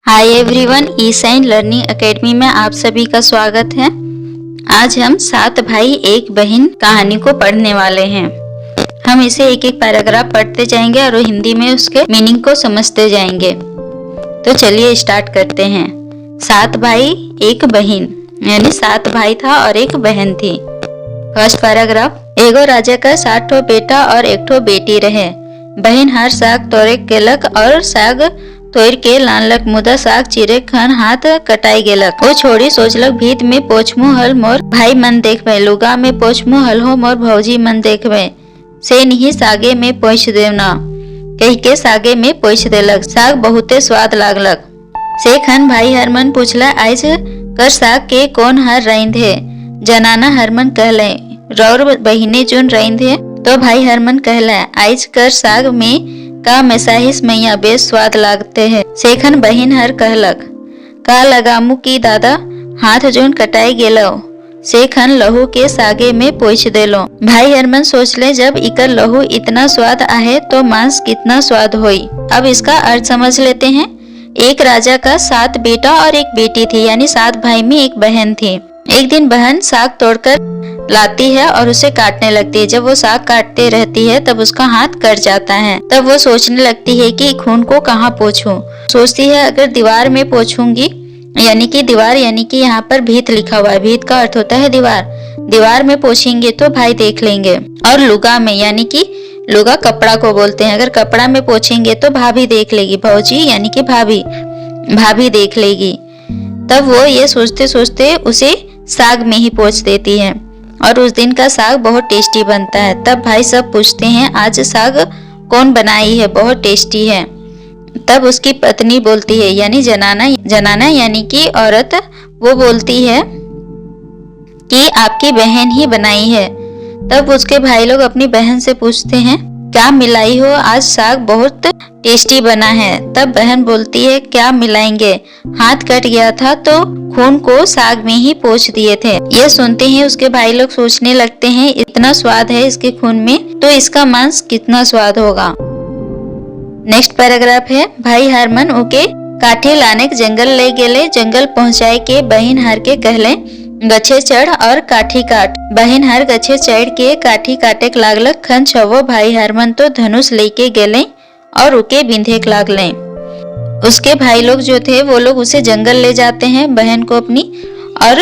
Hi everyone, ई sign learning academy में आप सभी का स्वागत है। आज हम 7 भाई एक बहन कहानी को पढ़ने वाले हैं। हम इसे एक एक पैराग्राफ पढ़ते जाएंगे और हिंदी में उसके मीनिंग को समझते जाएंगे। तो चलिए स्टार्ट करते हैं। 7 भाई एक बहन, यानी 7 भाई था और एक बहन थी। First paragraph. एगो राजा का 7 ठो बेटा और 1 ठो बेटी रहे। बहन हर साग तोड़े केलक और साग तोड़ के लानलक, मुदा साग चिरे खन हाथ कटाई गेलक। वो छोड़ी सोचलक, भीत में पोछमु हल मोर भाई मन देखबे, लुगा में पोछमु हल हो मोर भौजी मन देखबे, से नहीं सागे में पोछ देवना। कह के सागे में पोछ देलक। साग बहुते स्वाद लागलक। से खन भाई हरमन पूछला, आज कर साग के कौन हर रईंद है। जनाना हरमन कहले, रौर बहिने चुन रईंद है। तो भाई हरमन कहला, आज कर साग में का मैसाहिस मैया बेस स्वाद लागते हैं। सेखन बहिन हर कहलक, का लगामू की दादा हाथ जोन कटाई गेलो। सेखन लहू के सागे में पोछ देलो। भाई हरमन सोचले, जब इकर लहू इतना स्वाद आहे तो मांस कितना स्वाद होई। अब इसका अर्थ समझ लेते हैं। एक राजा का 7 बेटा और एक बेटी थी, यानी 7 भाई में एक बहन थी। एक दिन बहन साग तोड़कर लाती है और उसे काटने लगती है। जब वो साग काटते रहती है तब उसका हाथ कट जाता है। तब वो सोचने लगती है कि खून को कहाँ पोंछूं। सोचती है, अगर दीवार में पोंछूंगी, यानी कि दीवार यानी कि यहाँ पर भीत लिखा हुआ है। भीत का अर्थ होता है दीवार। दीवार में पोंछेंगे तो भाई देख लेंगे। और लुगा में, यानी कि लुगा कपड़ा को बोलते हैं, अगर कपड़ा में पोंछेंगे तो भाभी देख लेगी। भौजी यानी कि भाभी देख लेगी। तब वो ये सोचते सोचते उसे साग में ही पोंछ देती है और उस दिन का साग बहुत टेस्टी बनता है। तब भाई सब पूछते हैं, आज साग कौन बनाई है, बहुत टेस्टी है। तब उसकी पत्नी बोलती है, यानी जनाना यानी कि औरत, वो बोलती है कि आपकी बहन ही बनाई है। तब उसके भाई लोग अपनी बहन से पूछते हैं, क्या मिलाई हो, आज साग बहुत टेस्टी बना है। तब बहन बोलती है, क्या मिलाएंगे, हाथ कट गया था तो खून को साग में ही पोंछ दिए थे। ये सुनते ही उसके भाई लोग सोचने लगते हैं, इतना स्वाद है इसके खून में तो इसका मांस कितना स्वाद होगा। नेक्स्ट पैराग्राफ है। भाई हरमन ओके काठी लाने जंगल ले गेले। जंगल पहुंचाए के बहन हर के कहले, गछे चढ़ और काठी काट। बहन हर गछे चढ़ के काठी काटे लागलक। खन छवो भाई हरमन तो धनुष लेके गेले और उके बिंधे लागले। उसके भाई लोग जो थे वो लोग उसे जंगल ले जाते हैं, बहन को अपनी, और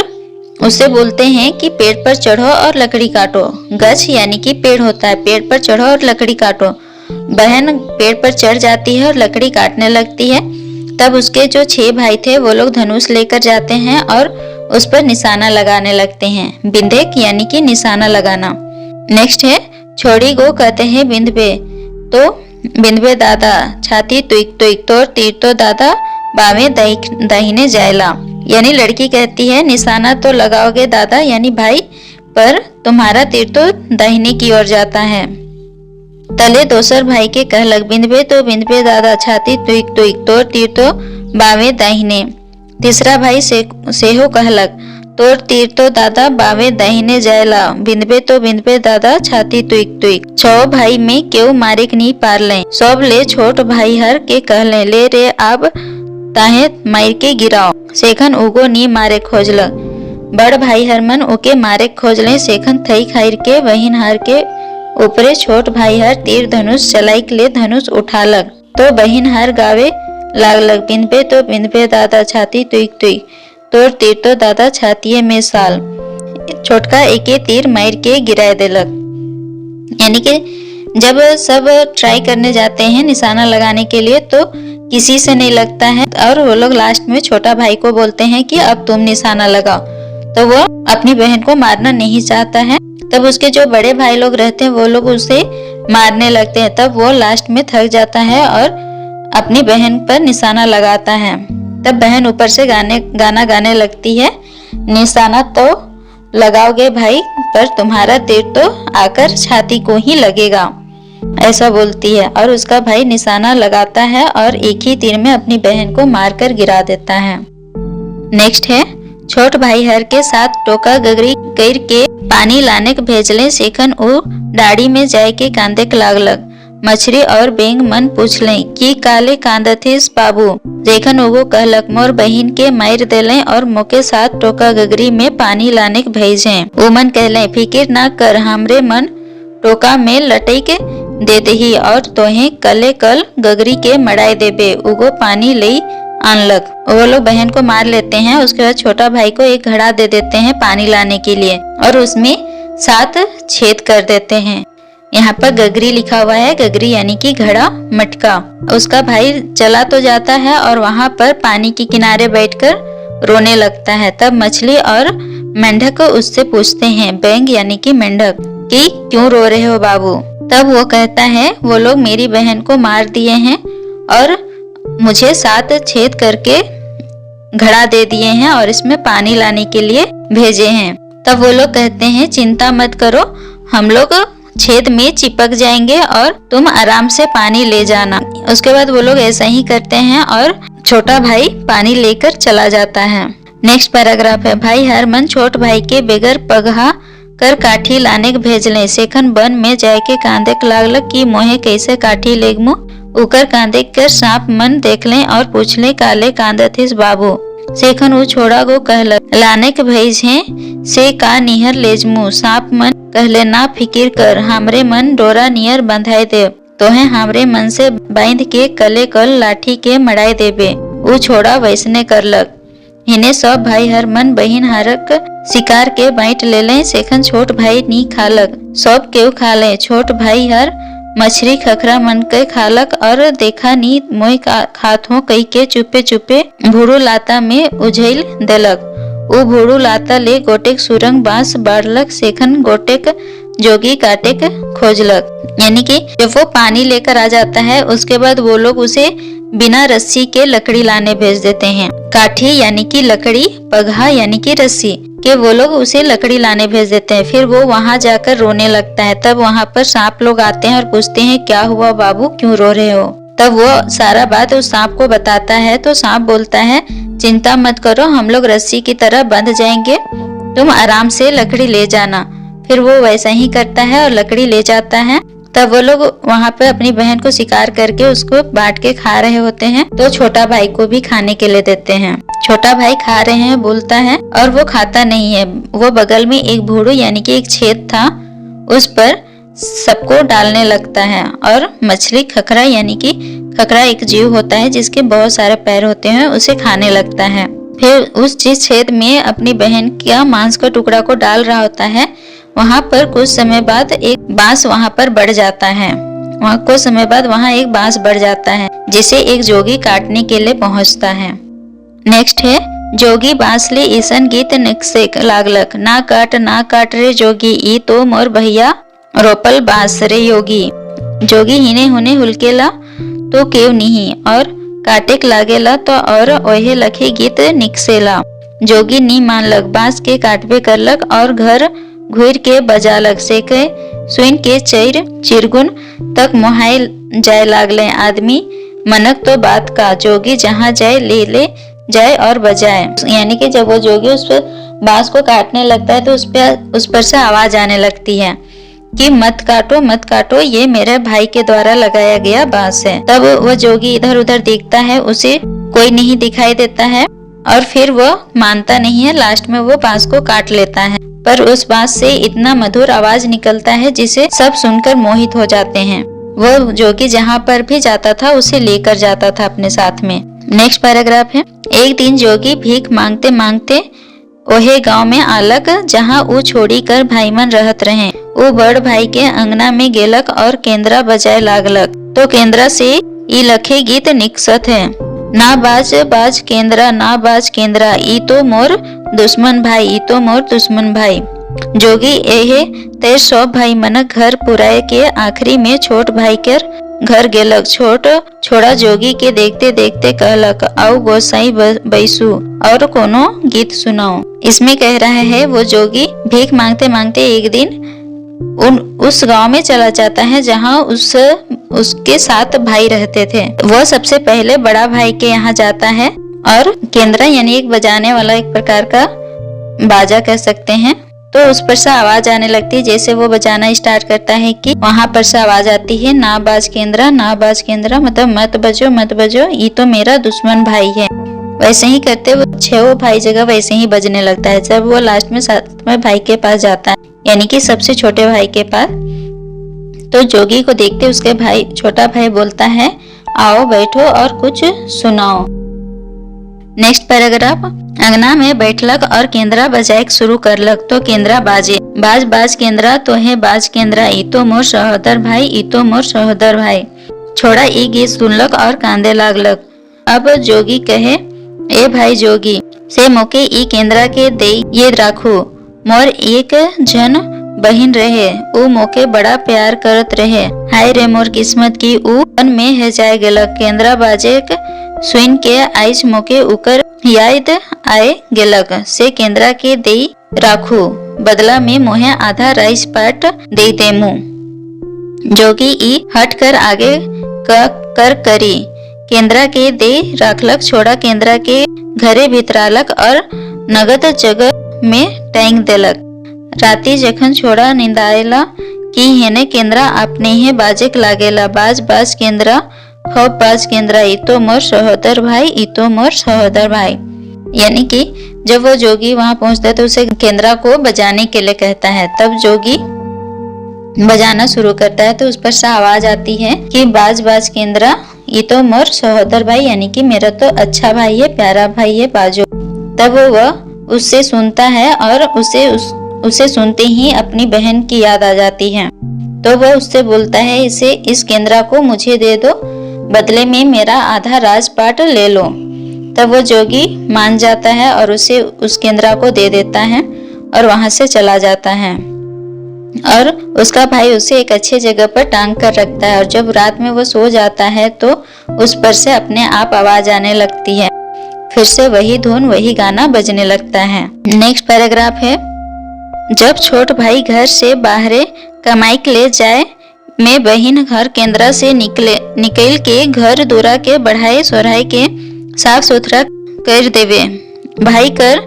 उसे बोलते हैं कि पेड़ पर चढ़ो और लकड़ी काटो। गछ यानी कि पेड़ होता है, पेड़ पर चढ़ो और लकड़ी काटो। बहन पेड़ पर चढ़ जाती है और लकड़ी काटने लगती है। तब उसके जो 6 भाई थे वो लोग धनुष लेकर जाते हैं और उस पर निशाना लगाने लगते हैं। बिंधे यानी कि निशाना लगाना। नेक्स्ट है, छोड़ी गो कहते हैं बिंधबे, तो बिंधबे दादा छाती तुइक तुइक, तोर तीर तो दादा बावे दाहिने जायला। यानी लड़की कहती है, निशाना तो लगाओगे दादा यानी भाई, पर तुम्हारा तीर तो दाहिने की ओर जाता है। तले दोसर भाई के कहलक, बिंधबे तो बिंधबे दादा छाती तुइक तुइक, तोर तीर तो बावे दाहिने। तीसरा भाई सेहो कहलक, तोर तीर तो दादा बावे दाहिने जायला। बिंधबे तो बिंधबे दादा छाती तुइक तुइक। 6 भाई में केव मारे नहीं पार ले। सब ले छोट भाई हर के कहले, ले रे अब ताहे मार के गिराओ। सेखन उगो नी मारे खोजलक। बड़ भाई हरमन ओके मारे खोजले। सेखन थई खाइर के बहिन हर के ऊपरे छोट भाई हर तीर धनुष चलाई के ले धनुष उठालक। तो बहिन हर गावे लागलक, बिंधबे तो बिंधबे दादा छाती तुइक तुइक, तोर तीर तो दादा छातीये में साल। छोटका एके तीर मार के गिराए देलक। यानी कि जब सब ट्राई करने जाते हैं निशाना लगाने के लिए तो किसी से नहीं लगता है और वो लोग लास्ट में छोटा भाई को बोलते हैं कि अब तुम निशाना लगाओ। तो वो अपनी बहन को मारना नहीं चाहता है। तब उसके जो बड़े भाई लोग रहते हैं वो लोग उसे मारने लगते हैं। तब वो लास्ट में थक जाता है और अपनी बहन पर निशाना लगाता है। तब बहन ऊपर से गाना गाने लगती है, निशाना तो लगाओगे भाई, पर तुम्हारा तीर तो आकर छाती को ही लगेगा, ऐसा बोलती है। और उसका भाई निशाना लगाता है और एक ही तीर में अपनी बहन को मारकर गिरा देता है। नेक्स्ट है, छोट भाई हर के 7 टोका गगरी कर के पानी लाने के भेजले। सेखन ओ डाड़ी में जाए के कांदे लागलक। मछली और बेंग मन पूछले कि काले कांदथिस बाबू। जेखन वो कहलक मोर बहिन के मार देले और मोके साथ टोका गगरी में पानी लाने के भेजे। वो मन कहले फिकिर ना कर, हमरे मन टोका में लटई के दे दही और तोहे कले कल गगरी के मड़ाई देबे। उगो पानी ले आनलक। वो लोग बहन को मार लेते हैं। उसके बाद छोटा भाई को एक घड़ा दे देते हैं पानी लाने के लिए और उसमें 7 छेद कर देते हैं। यहाँ पर गगरी लिखा हुआ है, गगरी यानी कि घड़ा, मटका। उसका भाई चला तो जाता है और वहां पर पानी के किनारे बैठकर रोने लगता है। तब मछली और मेंढक उससे पूछते हैं, बेंग यानी कि मेंढक, कि क्यों रो रहे हो बाबू। तब वो कहता है वो लोग मेरी बहन को मार दिए हैं और मुझे 7 छेद करके घड़ा दे दिए हैं और इसमें पानी लाने के लिए भेजे हैं। तब वो लोग कहते हैं चिंता मत करो, हम लोग छेद में चिपक जाएंगे और तुम आराम से पानी ले जाना। उसके बाद वो लोग ऐसा ही करते हैं और छोटा भाई पानी लेकर चला जाता है। नेक्स्ट पैराग्राफ है, भाई हरमन छोट भाई के बेगर पगहा कर काठी लाने के भेजले। सेखन बन में जाके कांदे लागलक कि मोहे कैसे काठी लेगमु। उकर कांदे कर सांप मन देखले और पूछले काले कांदथिस बाबू। सेखन वो छोड़ा गो कहलक लाने के भेजे से का निहर लेजमु। सांप मन कहले ना फिकिर कर, हमरे मन डोरा नियर बंधाई दे, तोहे हमरे मन से बांध के कले कल लाठी के मड़ाई देबे। वो छोड़ा वैसने करलक। इन्हें सब भाई हर मन बहिन हरक शिकार के बाइट ले ले। सेखन छोट भाई नी खालक, सब केव खा ले। छोट भाई हर मछली खखरा मन के खालक और देखा नी मोय खात हो कही के चुपे चुपे भूरू लाता में उझैल देलक। वो भूरू लाता ले गोटेक सुरंग बांस बाढ़लक। सेखन गोटेक जोगी काटेक खोजलक। यानी कि जब वो पानी लेकर आ जाता है उसके बाद वो लोग उसे बिना रस्सी के लकड़ी लाने भेज देते हैं। काठी यानी कि लकड़ी, पगहा यानी कि रस्सी के वो लोग उसे लकड़ी लाने भेज देते हैं। फिर वो वहां जाकर रोने लगता है। तब वहां पर सांप लोग आते हैं और पूछते हैं क्या हुआ बाबू, क्यों रो रहे हो। तब वो सारा बात उस सांप को बताता है। तो सांप बोलता है चिंता मत करो, हम लोग रस्सी की तरह बंध जाएंगे, तुम आराम से लकड़ी ले जाना। फिर वो वैसा ही करता है और लकड़ी ले जाता है। तब वो लोग वहाँ पे अपनी बहन को शिकार करके उसको बांट के खा रहे होते हैं। तो छोटा भाई को भी खाने के लिए देते हैं। छोटा भाई खा रहे हैं बोलता है और वो खाता नहीं है। वो बगल में एक भूरू यानी कि एक छेद था, उस पर सबको डालने लगता है। और मछली खखरा यानी कि खखरा एक जीव होता है जिसके बहुत सारे पैर होते हैं, उसे खाने लगता है। फिर उस जिस छेद में अपनी बहन का मांस का टुकड़ा को डाल रहा होता है वहां पर कुछ समय बाद एक बांस वहां पर बढ़ जाता है। वहां कुछ समय बाद वहां एक बांस बढ़ जाता है जिसे एक जोगी काटने के लिए पहुंचता है। नेक्स्ट है जोगी बांस ले ईसन गीत निकसे लागलक, ना काट रे जोगी, ई तो मोर भैया रोपल बांस रे योगी। जोगी हिने हुने हुलकेला तो केव नहीं और काटेक लागेला तो और ओहे लखे गीत निकसेला। जोगी नी मानलक, बांस के काटबे करलक और घर घुर के बजालक। से के सुन के चैर चिरगुन तक मोहाय जाए लागले। आदमी मनक तो बात का, जोगी जहाँ जाए ले जाए और बजाए। यानी कि जब वो जोगी उस पर बांस को काटने लगता है तो उस पर से आवाज आने लगती है कि मत काटो, ये मेरे भाई के द्वारा लगाया गया बांस है। तब वह जोगी इधर उधर देखता है, उसे कोई नहीं दिखाई देता है और फिर वह मानता नहीं है। लास्ट में वो बांस को काट लेता है, पर उस बांस से इतना मधुर आवाज निकलता है जिसे सब सुनकर मोहित हो जाते हैं। वो जोगी जहाँ पर भी जाता था उसे लेकर जाता था अपने साथ में। नेक्स्ट पैराग्राफ है, एक दिन जोगी भीख मांगते मांगते ओहे गांव में आलक जहाँ वो छोड़ी कर भाई मन रहत रहे। वो बड़ भाई के अंगना में गेलक और केंद्रा बजाए लागलक। तो केंद्रा से ई लखे गीत निकसत है, ना बाज केंद्रा, ना बाज केंद्रा, ई तो मोर दुश्मन भाई, ई तो मोर दुश्मन भाई। जोगी एहे ते सब भाई मन घर पुराए के आखिरी में छोट भाई के घर गेलक। छोड़ा जोगी के देखते देखते कहलक, आओ गोसाई बैसू और कोनो गीत सुनाओ। इसमें कह रहा है वो जोगी भीख मांगते मांगते एक दिन उस गांव में चला जाता है जहां उसके 7 भाई रहते थे। वो सबसे पहले बड़ा भाई के यहाँ जाता है और केंद्रा यानी एक बजाने वाला एक प्रकार का बाजा कह सकते हैं। तो उस पर से आवाज आने लगती है। जैसे वो बजाना स्टार्ट करता है कि वहां पर से आवाज आती है, ना बाज केंद्रा, ना बाज केंद्रा, मतलब मत बजो, ये तो मेरा दुश्मन भाई है। वैसे ही करते वो छह भाई जगह वैसे ही बजने लगता है। जब वो लास्ट में सातवें भाई के पास जाता है, यानी कि सबसे छोटे भाई के पास, तो जोगी को देखते उसके भाई छोटा भाई बोलता है, आओ बैठो और कुछ सुनाओ। नेक्स्ट पैराग्राफ, अंगना में बैठलक और केंद्रा बजाए शुरू करलक तो केंद्रा बाजे, बाज केंद्रा तो है बाज केंद्रा, ई तो मोर सहोदर भाई, ई तो मोर सहोदर भाई। छोड़ा ई गीत सुनलक और कांदे लागलक। अब जोगी कहे, ए भाई जोगी से मोके ई केंद्रा के दे ये राखू, मोर एक जन बहिन रहे, ऊ मोके बड़ा प्यार करत रहे, हाय रे मोर किस्मत की ऊ मन में है जाए गेलक। केंद्रा बाजे सुन के आइज मोके उकर याद आए गेलक से केंद्रा के दे राखू, बदला में मोहे आधा राइस पाट दे देमू। जोगी ई हट कर आगे कर करी, केंद्रा के दे राखलक। छोड़ा केंद्रा के घरे भितरालक और नगद जगह में टांग देलक। राती जखन छोड़ा निंदाएला कि हेने केंद्रा अपने ही बाजेक लागेला, बाज केंद्रा, खूब बाज केंद्रा, ई तो मोर सहोदर भाई, ई तो मोर सहोदर भाई। यानी कि जब वो जोगी वहां पहुंचता है तो उसे केंद्रा को बजाने के लिए कहता है। तब जोगी बजाना शुरू करता है तो उस पर से आवाज आती है कि बाज केंद्रा, ये तो मोर सहोदर भाई, यानी कि मेरा तो अच्छा भाई है, प्यारा भाई है, बाजो। तब वह उससे सुनता है और उसे सुनते ही अपनी बहन की याद आ जाती है। तो वह उससे बोलता है, इस केंद्रा को मुझे दे दो, बदले में मेरा आधा राजपाट ले लो। तब वो जोगी मान जाता है और उसे उस केंद्रा को दे देता है और वहां से चला जाता है। और उसका भाई उसे एक अच्छी जगह पर टांग कर रखता है और जब रात में वो सो जाता है तो उस पर से अपने आप आवाज आने लगती है। फिर से वही धुन वही गाना बजने लगता है। नेक्स्ट पैराग्राफ है, जब छोट भाई घर से बाहरे कमाई के ले जाए, मैं बहन घर केंद्रा से निकल के घर दूरा के बढ़ाए सोराई के साफ सुथरा कर देवे, भाई कर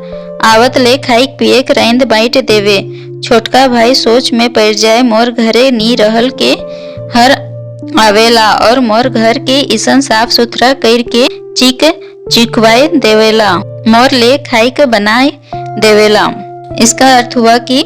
आवत ले खाई पिए रैंद बाइट देवे। छोटका भाई सोच में पड़ जाए, मोर घरे नी रहल के हर आवेला और मोर घर के इसन साफ सुथरा कर के चिकवाए देवेला, मोर ले खाई के बनाए देवेला। इसका अर्थ हुआ कि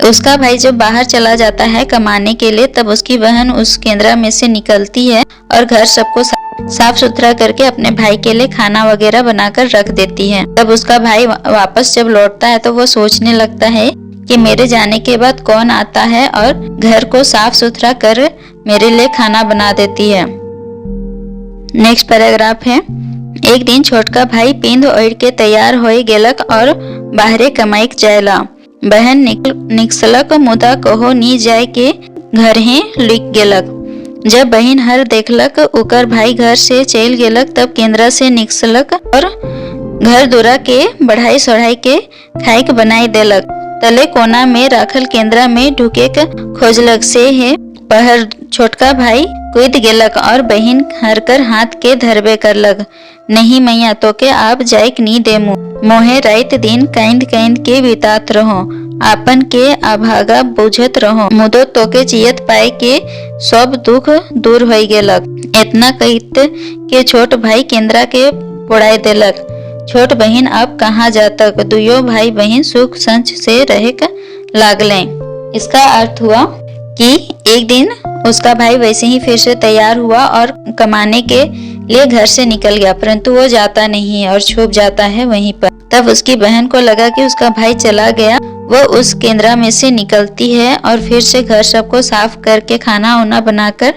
उसका भाई जब बाहर चला जाता है कमाने के लिए, तब उसकी बहन उस केंद्रा में से निकलती है और घर सबको साफ सुथरा करके अपने भाई के लिए खाना वगैरह बनाकर रख देती है। तब उसका भाई वापस जब लौटता है तो वो सोचने लगता है कि मेरे जाने के बाद कौन आता है और घर को साफ सुथरा कर मेरे लिए खाना बना देती है। नेक्स्ट पैराग्राफ है, एक दिन छोटका भाई पिंड ओढ़ के तैयार हो गेलक और बाहरे कमाई जायला। बहन निकसलक मुदा कहो नी जाए के घर ही लिख गेलक। जब बहन हर देखलक उकर भाई घर से चल गेलक, तब केंद्रा से निकसलक और घर दूरा के बढ़ाई सोढ़ाई के खाई के बनाई देलक। तले कोना में राखल केंद्रा में ढुके खोजलक से है पहर छोटका भाई कूद गेलक और बहन हर कर हाथ के धरबे करलक। नहीं मैया तो के आप जाइक नी देमु, मोहे रात दिन कैंद के बितात रहो, आपन के अभागा बुझत रहो, मुदो तो के जियत पाए के सब दुख दूर हो गेलक। इतना कहत के छोट भाई केंद्रा के पोड़ाई देलक। छोट बहन अब कहाँ जातक, दुयो भाई बहन सुख संच से रह लागले। इसका अर्थ हुआ कि एक दिन उसका भाई वैसे ही फिर से तैयार हुआ और कमाने के लिए घर से निकल गया, परंतु वो जाता नहीं है और छुप जाता है वहीं पर। तब उसकी बहन को लगा कि उसका भाई चला गया। वो उस केंद्रा में से निकलती है और फिर से घर सबको साफ करके खाना वाना बनाकर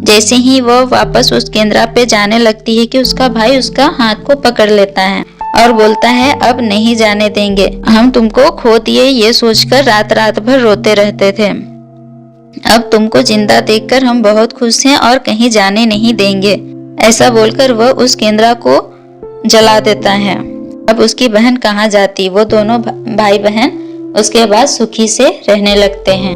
जैसे ही वो वापस उस केंद्रा पे जाने लगती है कि उसका भाई उसका हाथ को पकड़ लेता है और बोलता है, अब नहीं जाने देंगे, हम तुमको खो दिए ये सोचकर रात रात भर रोते रहते थे। अब तुमको जिंदा देखकर हम बहुत खुश हैं और कहीं जाने नहीं देंगे। ऐसा बोलकर वह उस केंद्रा को जला देता है। अब उसकी बहन कहाँ जाती, वो दोनों भाई बहन उसके बाद सुखी से रहने लगते हैं।